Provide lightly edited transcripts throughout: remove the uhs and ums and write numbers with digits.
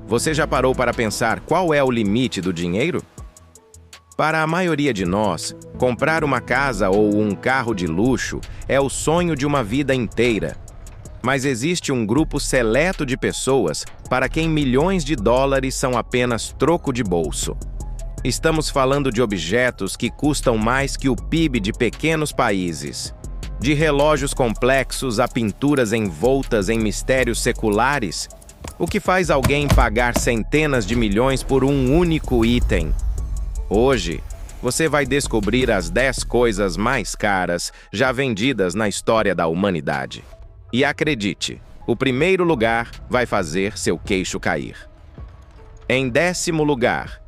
Você já parou para pensar qual é o limite do dinheiro? Para a maioria de nós, comprar uma casa ou um carro de luxo é o sonho de uma vida inteira. Mas existe um grupo seleto de pessoas para quem milhões de dólares são apenas troco de bolso. Estamos falando de objetos que custam mais que o PIB de pequenos países. De relógios complexos a pinturas envoltas em mistérios seculares, o que faz alguém pagar centenas de milhões por um único item. Hoje, você vai descobrir as 10 coisas mais caras já vendidas na história da humanidade. E acredite, o primeiro lugar vai fazer seu queixo cair. Em 10º lugar,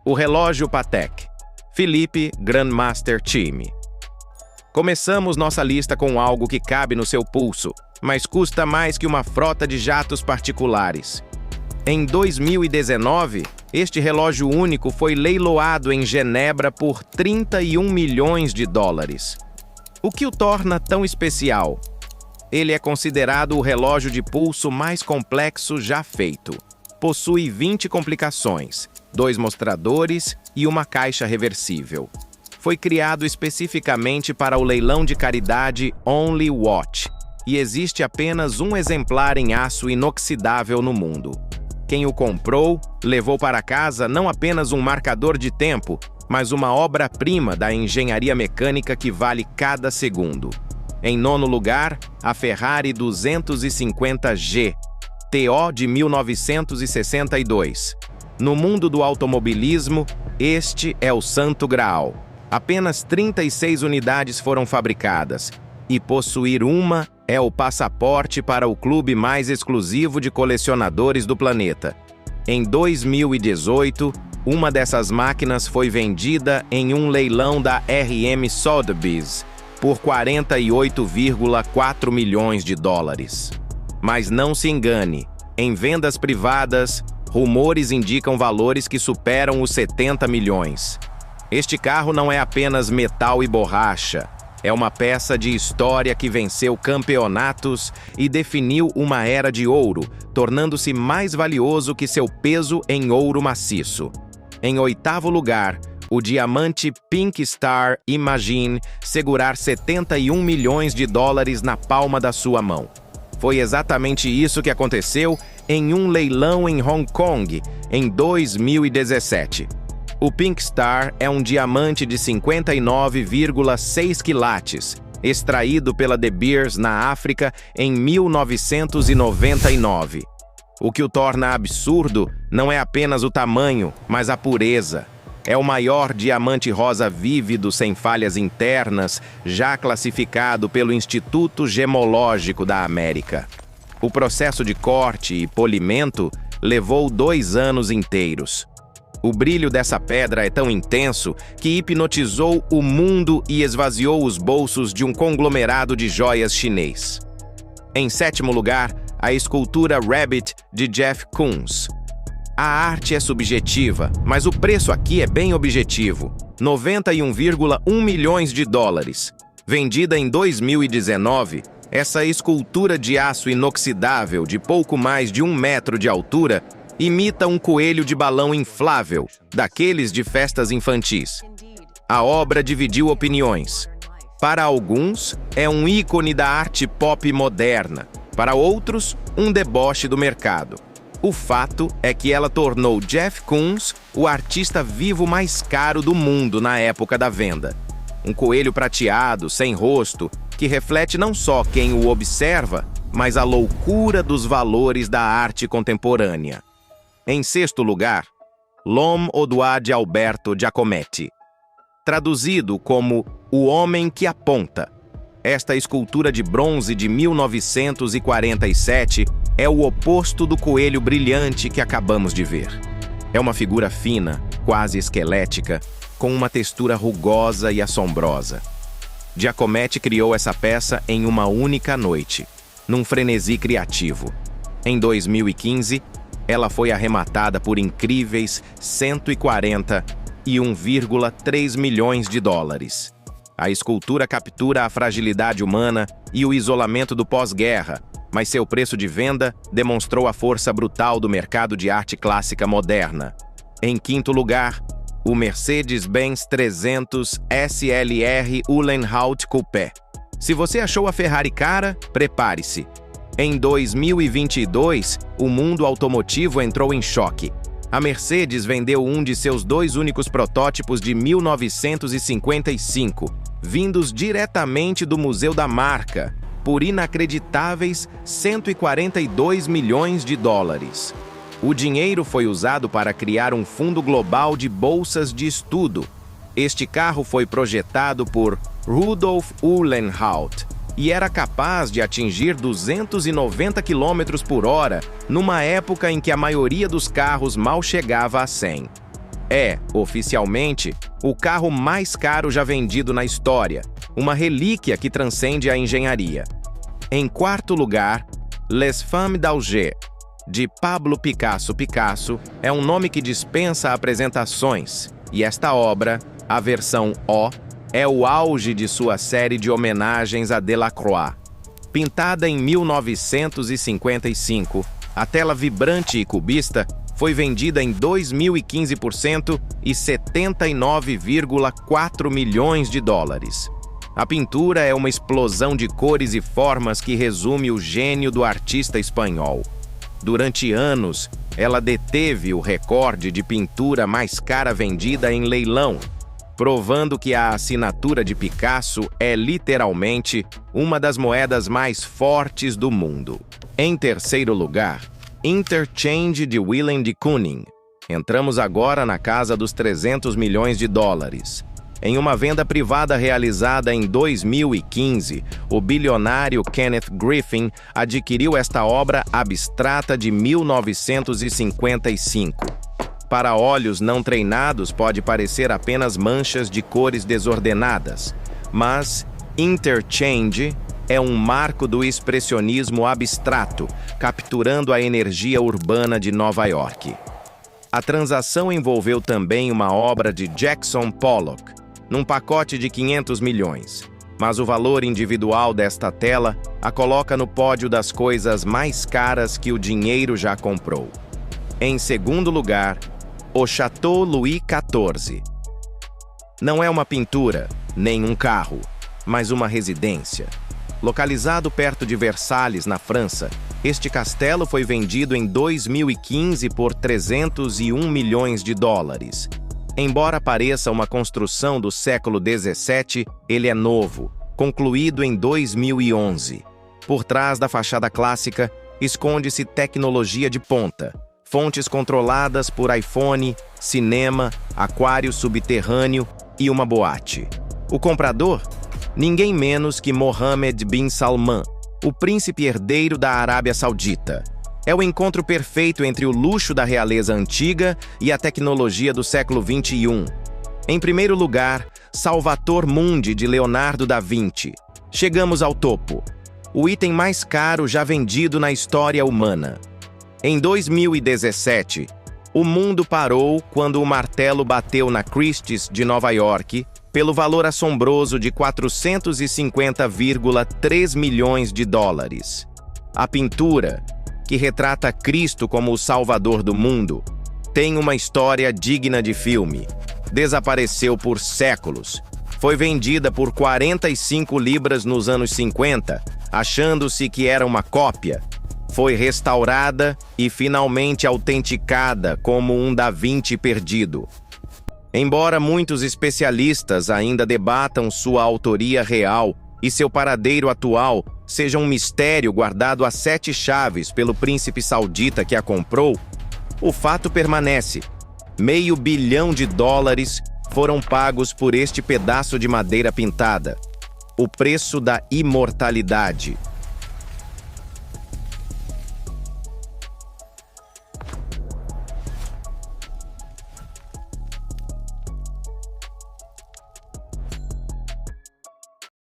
o relógio Patek Philippe Grandmaster Time. Começamos nossa lista com algo que cabe no seu pulso, mas custa mais que uma frota de jatos particulares. Em 2019, este relógio único foi leiloado em Genebra por 31 milhões de dólares. O que o torna tão especial? Ele é considerado o relógio de pulso mais complexo já feito. Possui 20 complicações, 2 mostradores e uma caixa reversível. Foi criado especificamente para o leilão de caridade Only Watch, e existe apenas um exemplar em aço inoxidável no mundo. Quem o comprou, levou para casa não apenas um marcador de tempo, mas uma obra-prima da engenharia mecânica que vale cada segundo. Em 9º lugar, a Ferrari 250G, TO de 1962. No mundo do automobilismo, este é o santo graal. Apenas 36 unidades foram fabricadas, e possuir uma é o passaporte para o clube mais exclusivo de colecionadores do planeta. Em 2018, uma dessas máquinas foi vendida em um leilão da RM Sotheby's por 48,4 milhões de dólares. Mas não se engane, em vendas privadas, rumores indicam valores que superam os 70 milhões. Este carro não é apenas metal e borracha. É uma peça de história que venceu campeonatos e definiu uma era de ouro, tornando-se mais valioso que seu peso em ouro maciço. Em 8º lugar, o diamante Pink Star Imagine segurar 71 milhões de dólares na palma da sua mão. Foi exatamente isso que aconteceu em um leilão em Hong Kong, em 2017. O Pink Star é um diamante de 59,6 quilates, extraído pela De Beers na África em 1999. O que o torna absurdo não é apenas o tamanho, mas a pureza. É o maior diamante rosa vívido sem falhas internas, já classificado pelo Instituto Gemológico da América. O processo de corte e polimento levou 2 anos inteiros. O brilho dessa pedra é tão intenso que hipnotizou o mundo e esvaziou os bolsos de um conglomerado de joias chinês. Em 7º lugar, a escultura Rabbit de Jeff Koons. A arte é subjetiva, mas o preço aqui é bem objetivo: 91,1 milhões de dólares. Vendida em 2019, essa escultura de aço inoxidável de pouco mais de 1 metro de altura imita um coelho de balão inflável, daqueles de festas infantis. A obra dividiu opiniões. Para alguns, é um ícone da arte pop moderna. Para outros, um deboche do mercado. O fato é que ela tornou Jeff Koons o artista vivo mais caro do mundo na época da venda. Um coelho prateado, sem rosto, que reflete não só quem o observa, mas a loucura dos valores da arte contemporânea. Em 6º lugar, L'Homme au doigt de Alberto Giacometti. Traduzido como O Homem que Aponta. Esta escultura de bronze de 1947 é o oposto do coelho brilhante que acabamos de ver. É uma figura fina, quase esquelética, com uma textura rugosa e assombrosa. Giacometti criou essa peça em uma única noite, num frenesi criativo. Em 2015, ela foi arrematada por incríveis 141,3 milhões de dólares. A escultura captura a fragilidade humana e o isolamento do pós-guerra, mas seu preço de venda demonstrou a força brutal do mercado de arte clássica moderna. Em quinto lugar, o Mercedes-Benz 300 SLR Uhlenhaut Coupé. Se você achou a Ferrari cara, prepare-se. Em 2022, o mundo automotivo entrou em choque. A Mercedes vendeu um de seus 2 únicos protótipos de 1955, vindos diretamente do museu da marca, por inacreditáveis 142 milhões de dólares. O dinheiro foi usado para criar um fundo global de bolsas de estudo. Este carro foi projetado por Rudolf Uhlenhaut e era capaz de atingir 290 km por hora numa época em que a maioria dos carros mal chegava a 100. É, oficialmente, o carro mais caro já vendido na história, uma relíquia que transcende a engenharia. Em quarto lugar, Les Femmes d'Alger, de Pablo Picasso. Picasso é um nome que dispensa apresentações, e esta obra, a versão O, é o auge de sua série de homenagens a Delacroix. Pintada em 1955, a tela vibrante e cubista foi vendida em 2015 por $79,4 milhões. A pintura é uma explosão de cores e formas que resume o gênio do artista espanhol. Durante anos, ela deteve o recorde de pintura mais cara vendida em leilão, provando que a assinatura de Picasso é literalmente uma das moedas mais fortes do mundo. Em terceiro lugar, Interchange de Willem de Kooning. Entramos agora na casa dos $300 milhões. Em uma venda privada realizada em 2015, o bilionário Kenneth Griffin adquiriu esta obra abstrata de 1955. Para olhos não treinados, pode parecer apenas manchas de cores desordenadas, mas Interchange é um marco do expressionismo abstrato, capturando a energia urbana de Nova York. A transação envolveu também uma obra de Jackson Pollock, num pacote de 500 milhões, mas o valor individual desta tela a coloca no pódio das coisas mais caras que o dinheiro já comprou. Em segundo lugar, o Chateau Louis XIV. Não é uma pintura, nem um carro, mas uma residência. Localizado perto de Versalhes, na França, este castelo foi vendido em 2015 por $301 milhões. Embora pareça uma construção do século XVII, ele é novo, concluído em 2011. Por trás da fachada clássica, esconde-se tecnologia de ponta, fontes controladas por iPhone, cinema, aquário subterrâneo e uma boate. O comprador? Ninguém menos que Mohammed bin Salman, o príncipe herdeiro da Arábia Saudita. É o encontro perfeito entre o luxo da realeza antiga e a tecnologia do século XXI. Em primeiro lugar, Salvator Mundi, de Leonardo da Vinci. Chegamos ao topo. O item mais caro já vendido na história humana. Em 2017, o mundo parou quando o martelo bateu na Christie's de Nova York pelo valor assombroso de $450,3 milhões. A pintura, que retrata Cristo como o Salvador do mundo, tem uma história digna de filme. Desapareceu por séculos. Foi vendida por 45 libras nos anos 50, achando-se que era uma cópia. Foi restaurada e finalmente autenticada como um Da Vinci perdido. Embora muitos especialistas ainda debatam sua autoria real e seu paradeiro atual seja um mistério guardado a 7 chaves pelo príncipe saudita que a comprou, o fato permanece. $500 milhão foram pagos por este pedaço de madeira pintada. O preço da imortalidade.